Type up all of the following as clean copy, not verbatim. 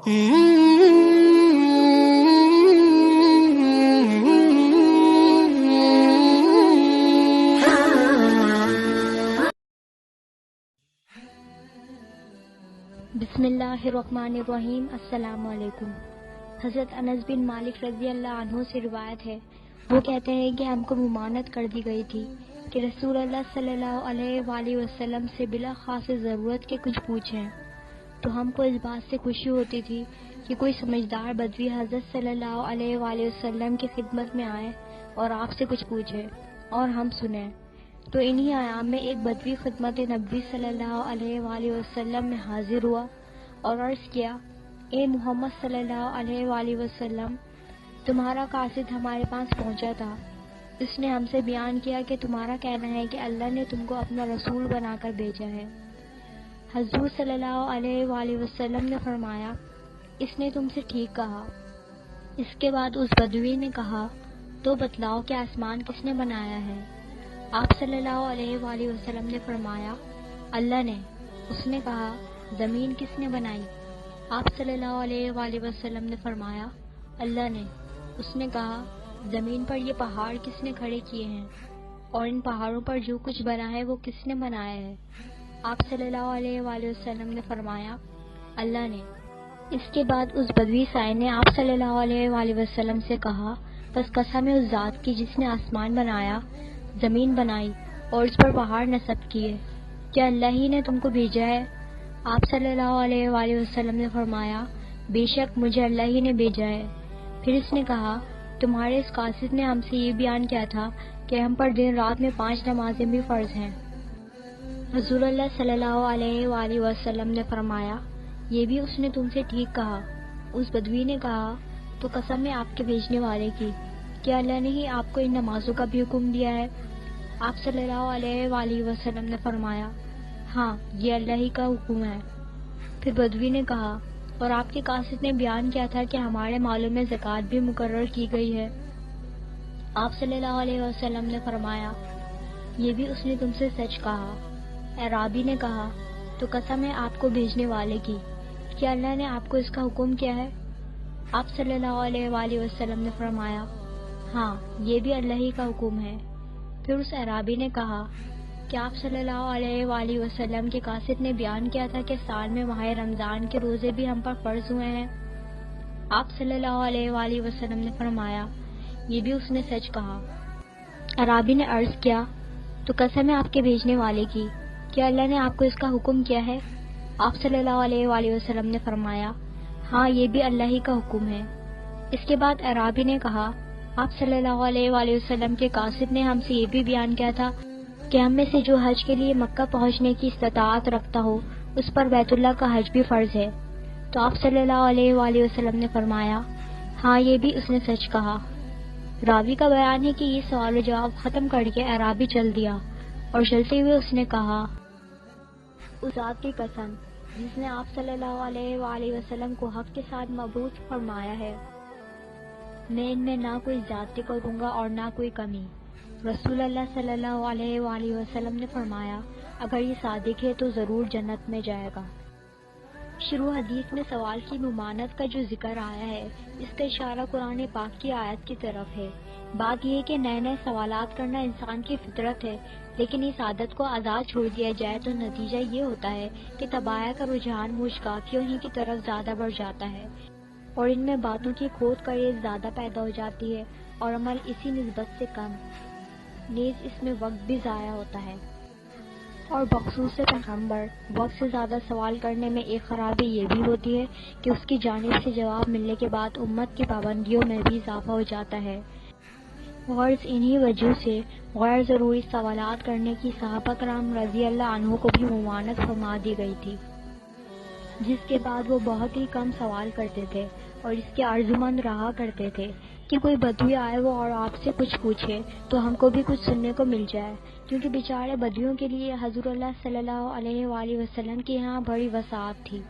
بسم اللہ الرحمن الرحیم۔ السلام علیکم۔ حضرت انس بن مالک رضی اللہ عنہ سے روایت ہے، وہ کہتے ہیں کہ ہم کو ممانت کر دی گئی تھی کہ رسول اللہ صلی اللہ علیہ وآلہ وسلم سے بلا خاص ضرورت کے کچھ پوچھیں، تو ہم کو اس بات سے خوشی ہوتی تھی کہ کوئی سمجھدار بدوی حضرت صلی اللہ علیہ وآلہ وسلم کی خدمت میں آئے اور آپ سے کچھ پوچھے اور ہم سنیں۔ تو انہی ایام میں ایک بدوی خدمت نبی صلی اللہ علیہ وآلہ وسلم میں حاضر ہوا اور عرض کیا، اے محمد صلی اللہ علیہ وآلہ وسلم، تمہارا قاصد ہمارے پاس پہنچا تھا۔ اس نے ہم سے بیان کیا کہ تمہارا کہنا ہے کہ اللہ نے تم کو اپنا رسول بنا کر بھیجا ہے۔ حضور صلی اللہ علیہ وآلہ وسلم نے فرمایا، اس نے تم سے ٹھیک کہا۔ اس کے بعد اس بدوی نے کہا، تو بتلاؤ کہ آسمان کس نے بنایا ہے؟ آپ صلی اللہ علیہ وآلہ وسلم نے فرمایا، اللہ نے۔ اس نے کہا، زمین کس نے بنائی؟ آپ صلی اللہ علیہ وآلہ وسلم نے فرمایا، اللہ نے۔ اس نے کہا، زمین پر یہ پہاڑ کس نے کھڑے کیے ہیں؟ اور ان پہاڑوں پر جو کچھ بنا ہے وہ کس نے بنایا ہے؟ آپ صلی اللہ علیہ وآلہ وسلم نے فرمایا، اللہ نے۔ اس کے بعد اس بدوی سائل نے آپ صلی اللہ علیہ وآلہ وسلم سے کہا، پس قسم ہے اس ذات کی جس نے آسمان بنایا، زمین بنائی اور اس پر پہاڑ نصب کیے، کیا اللہ ہی نے تم کو بھیجا ہے؟ آپ صلی اللہ علیہ وآلہ وسلم نے فرمایا، بے شک مجھے اللہ ہی نے بھیجا ہے۔ پھر اس نے کہا، تمہارے اس قاصد نے ہم سے یہ بیان کیا تھا کہ ہم پر دن رات میں 5 نمازیں بھی فرض ہیں۔ رسول اللہ صلی اللہ علیہ وآلہ وسلم نے فرمایا، یہ بھی اس نے تم سے ٹھیک کہا۔ اس بدوی نے کہا، تو قسم ہے آپ کے بھیجنے والے کی، کیا اللہ نے ہی آپ کو ان نمازوں کا بھی حکم دیا ہے؟ آپ صلی اللہ علیہ وآلہ وسلم نے فرمایا، ہاں، یہ اللہ ہی کا حکم ہے۔ پھر بدوی نے کہا، اور آپ کے قاصد نے بیان کیا تھا کہ ہمارے مالوں میں زکوٰۃ بھی مقرر کی گئی ہے۔ آپ صلی اللہ علیہ وسلم نے فرمایا، یہ بھی اس نے تم سے سچ کہا۔ اعرابی نے کہا، تو قسم ہے آپ کو بھیجنے والے کی، کیا اللہ نے آپ کو اس کا حکم کیا ہے؟ آپ صلی اللہ علیہ وآلہ وسلم نے فرمایا، ہاں، یہ بھی اللہ ہی کا حکم ہے۔ پھر اس اعرابی نے کہا کہ آپ صلی اللہ علیہ وآلہ وسلم کے قاصد نے بیان کیا تھا کہ سال میں ماہ رمضان کے روزے بھی ہم پر فرض ہوئے ہیں۔ آپ صلی اللہ علیہ وآلہ وسلم نے فرمایا، یہ بھی اس نے سچ کہا۔ اعرابی نے عرض کیا، تو قسم ہے آپ کے بھیجنے والے کی، کیا اللہ نے آپ کو اس کا حکم کیا ہے؟ آپ صلی اللہ علیہ وآلہ وسلم نے فرمایا، ہاں، یہ بھی اللہ ہی کا حکم ہے۔ اس کے بعد اعرابی نے کہا، آپ صلی اللہ علیہ وآلہ وسلم کے قاصد نے ہم سے یہ بھی بیان کیا تھا کہ ہم میں سے جو حج کے لیے مکہ پہنچنے کی استطاعت رکھتا ہو اس پر بیت اللہ کا حج بھی فرض ہے۔ تو آپ صلی اللہ علیہ وآلہ وسلم نے فرمایا، ہاں، یہ بھی اس نے سچ کہا۔ راوی کا بیان ہے کہ یہ سوال و جواب ختم کر کے اعرابی چل دیا اور چلتے ہوئے اس نے کہا، اس ذات کی قسم جس نے آپ صلی اللہ علیہ وآلہ وسلم کو حق کے ساتھ مبعوث فرمایا ہے، میں ان میں نہ کوئی زیادتی کروں گا اور نہ کوئی کمی۔ رسول اللہ صلی اللہ علیہ وآلہ وسلم نے فرمایا، اگر یہ صادق ہے تو ضرور جنت میں جائے گا۔ شروع حدیث میں سوال کی ممانت کا جو ذکر آیا ہے، اس کا اشارہ قرآن پاک کی آیت کی طرف ہے۔ بات یہ ہے کہ نئے نئے سوالات کرنا انسان کی فطرت ہے، لیکن اس عادت کو آزاد چھوڑ دیا جائے تو نتیجہ یہ ہوتا ہے کہ تباہی کا رجحان مشکافیوں ہی کی طرف زیادہ بڑھ جاتا ہے، اور ان میں باتوں کی کھود کریز زیادہ پیدا ہو جاتی ہے اور عمل اسی نسبت سے کم، نیز اس میں وقت بھی ضائع ہوتا ہے۔ اور بخصوص پیغمبر وقت سے زیادہ سوال کرنے میں ایک خرابی یہ بھی ہوتی ہے کہ اس کی جانب سے جواب ملنے کے بعد امت کی پابندیوں میں بھی اضافہ ہو جاتا ہے۔ غرض انہی وجہ سے غیر ضروری سوالات کرنے کی صحابہ کرام رضی اللہ عنہ کو بھی ممانعت فرما دی گئی تھی، جس کے بعد وہ بہت ہی کم سوال کرتے تھے اور اس کے آرزومند رہا کرتے تھے کہ کوئی بدوی آئے وہ اور آپ سے کچھ پوچھے تو ہم کو بھی کچھ سننے کو مل جائے، کیونکہ بیچارے بدویوں کے لیے حضور اللہ صلی اللہ علیہ وآلہ وسلم کے یہاں بڑی وسعت تھی۔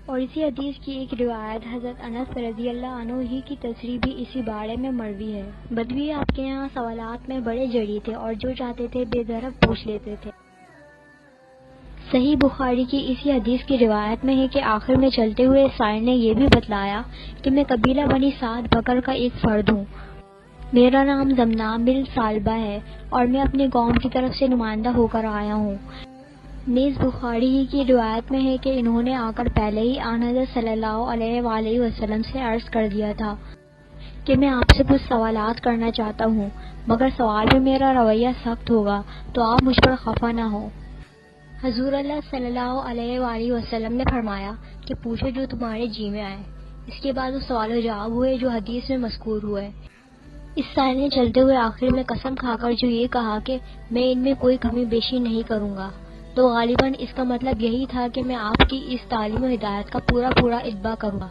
اور اسی حدیث کی ایک روایت حضرت انس رضی اللہ عنہ ہی کی تصریح بھی اسی بارے میں مروی ہے۔ بدوی آپ کے یہاں سوالات میں بڑے جڑی تھے اور جو چاہتے تھے بے دھڑک پوچھ لیتے تھے۔ صحیح بخاری کی اسی حدیث کی روایت میں ہے کہ آخر میں چلتے ہوئے سائر نے یہ بھی بتلایا کہ میں قبیلہ بنی سعد بکر کا ایک فرد ہوں، میرا نام زمنام بن ثعلبہ ہے اور میں اپنے قوم کی طرف سے نمائندہ ہو کر آیا ہوں۔ نیز بخاری ہی کی روایت میں ہے کہ انہوں نے آ کر پہلے ہی آن حضرت صلی اللہ علیہ وآلہ وسلم سے عرض کر دیا تھا کہ میں آپ سے کچھ سوالات کرنا چاہتا ہوں، مگر سوال میں میرا رویہ سخت ہوگا تو آپ مجھ پر خفا نہ ہو۔ حضور اللہ صلی اللہ علیہ وآلہ وسلم نے فرمایا کہ پوچھو جو تمہارے جی میں آئے۔ اس کے بعد وہ سوال و جواب ہوئے جو حدیث میں مذکور ہوئے۔ اس سائل نے چلتے ہوئے آخر میں قسم کھا کر جو یہ کہا کہ میں ان میں کوئی کمی بیشی نہیں کروں گا، تو غالباً اس کا مطلب یہی تھا کہ میں آپ کی اس تعلیم و ہدایت کا پورا اتباع کروں گا،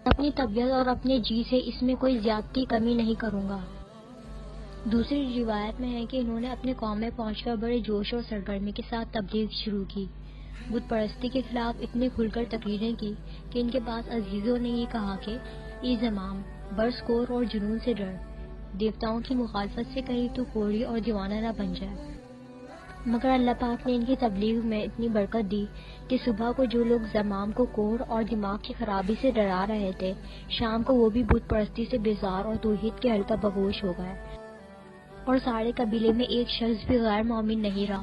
اپنی طبیعت اور اپنے جی سے اس میں کوئی زیادتی کمی نہیں کروں گا۔ دوسری روایت میں ہے کہ انہوں نے اپنے قوم میں پہنچ کر بڑے جوش اور سرگرمی کے ساتھ تبلیغ شروع کی، بت پرستی کے خلاف اتنے کھل کر تقریریں کی کہ ان کے پاس عزیزوں نے یہ کہا کہ ای زمام، برس کور اور جنون سے ڈر، دیوتاؤں کی مخالفت سے کہیں تو کوڑی اور دیوانہ نہ بن جائے۔ مگر اللہ پاک نے ان کی تبلیغ میں اتنی برکت دی کہ صبح کو جو لوگ زمام کو کوڑ اور دماغ کی خرابی سے ڈرا رہے تھے، شام کو وہ بھی بت پرستی سے بیزار اور توحید کے حلقہ بگوش ہو گئے، اور سارے قبیلے میں ایک شخص بھی غیر مومن نہیں رہا۔